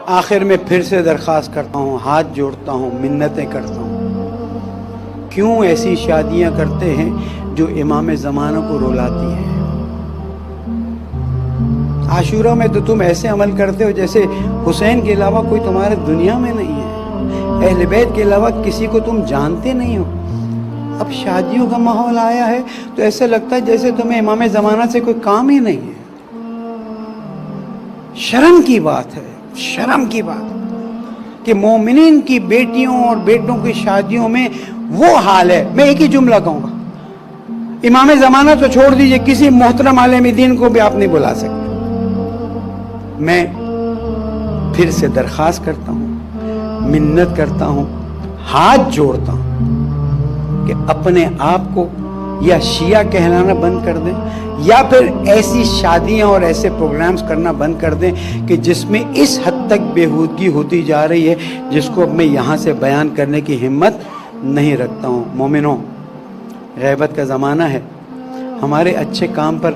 آخر میں پھر سے درخواست کرتا ہوں، ہاتھ جوڑتا ہوں، منتیں کرتا ہوں، کیوں ایسی شادیاں کرتے ہیں جو امام زمانہ کو رلاتی ہیں؟ عاشورہ میں تو تم ایسے عمل کرتے ہو جیسے حسین کے علاوہ کوئی تمہارے دنیا میں نہیں ہے، اہل بیت کے علاوہ کسی کو تم جانتے نہیں ہو۔ اب شادیوں کا ماحول آیا ہے تو ایسا لگتا ہے جیسے تمہیں امام زمانہ سے کوئی کام ہی نہیں ہے۔ شرم کی بات ہے، شرم کی بات کہ مومنین کی بیٹیوں اور بیٹوں کی شادیوں میں وہ حال ہے۔ میں ایک ہی جملہ کہوں گا، امام زمانہ تو چھوڑ دیجئے، کسی محترم عالم دین کو بھی آپ نہیں بلا سکتے۔ میں پھر سے درخواست کرتا ہوں، منت کرتا ہوں، ہاتھ جوڑتا ہوں کہ اپنے آپ کو یا شیعہ کہلانا بند کر دیں یا پھر ایسی شادیاں اور ایسے پروگرامز کرنا بند کر دیں کہ جس میں اس حد تک بےہودگی ہوتی جا رہی ہے جس کو اب میں یہاں سے بیان کرنے کی ہمت نہیں رکھتا ہوں۔ مومنوں، غیبت کا زمانہ ہے، ہمارے اچھے کام پر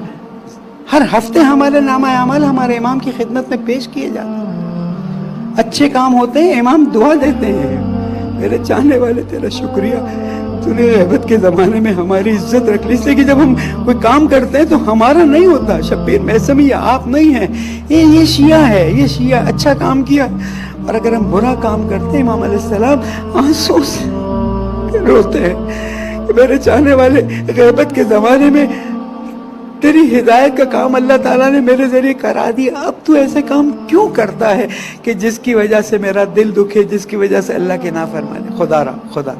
ہر ہفتے ہمارے نامہ اعمال ہمارے امام کی خدمت میں پیش کیے جاتے ہیں، اچھے کام ہوتے ہیں، امام دعا دیتے ہیں۔ میرے چاہنے والے، تیرا شکریہ، تو نے غیبت کے زمانے میں ہماری عزت رکھ لی، اس لیے کہ جب ہم کوئی کام کرتے ہیں تو ہمارا نہیں ہوتا، شبیر میسمی آپ نہیں ہیں، یہ شیعہ ہے، یہ شیعہ اچھا کام کیا، اور اگر ہم برا کام کرتے ہیں امام علیہ السلام آنسو سے روتے ہیں کہ میرے چاہنے والے، غیبت کے زمانے میں تیری ہدایت کا کام اللہ تعالیٰ نے میرے ذریعے کرا دیا، اب تو ایسے کام کیوں کرتا ہے کہ جس کی وجہ سے میرا دل دکھے، جس کی وجہ سے اللہ کے نافرمانی؟ خدا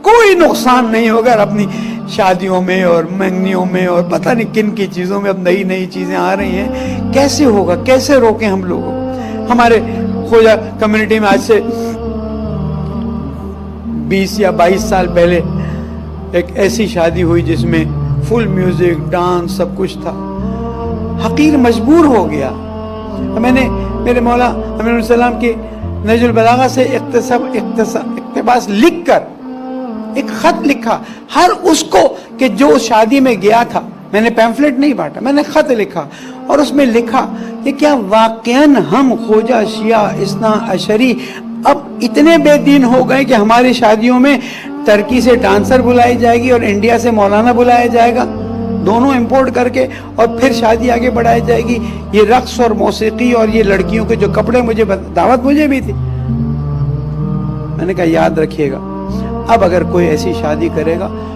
کوئی نقصان نہیں ہوگا اپنی شادیوں میں اور منگنیوں میں اور پتہ نہیں کن کی چیزوں میں اب نئی چیزیں آ رہی ہیں، کیسے ہوگا؟ کیسے روکیں ہم لوگوں کو؟ ہمارے خوجہ کمیونٹی میں آج سے 20 یا 22 سال پہلے ایک ایسی شادی ہوئی جس میں فل میوزک، ڈانس، سب کچھ تھا۔ حقیر مجبور ہو گیا۔ میں نے میرے مولا امین السلام کی نہج البلاغہ سے اقتباس لکھ کر ایک خط لکھا ہر اس کو کہ جو شادی میں گیا تھا، میں نے پیمفلٹ نہیں بانٹا، میں نے خط لکھا اور اس میں لکھا کہ کیا واقعاً ہم خوجہ شیعہ اثنا عشری اب اتنے بے دین ہو گئے کہ ہماری شادیوں میں ترکی سے ڈانسر بلائی جائے گی اور انڈیا سے مولانا بلایا جائے گا، دونوں امپورٹ کر کے، اور پھر شادی آگے بڑھائی جائے گی؟ یہ رقص اور موسیقی اور یہ لڑکیوں کے جو کپڑے، مجھے دعوت مجھے بھی تھی، میں نے کہا یاد رکھیے گا اب اگر کوئی ایسی شادی کرے گا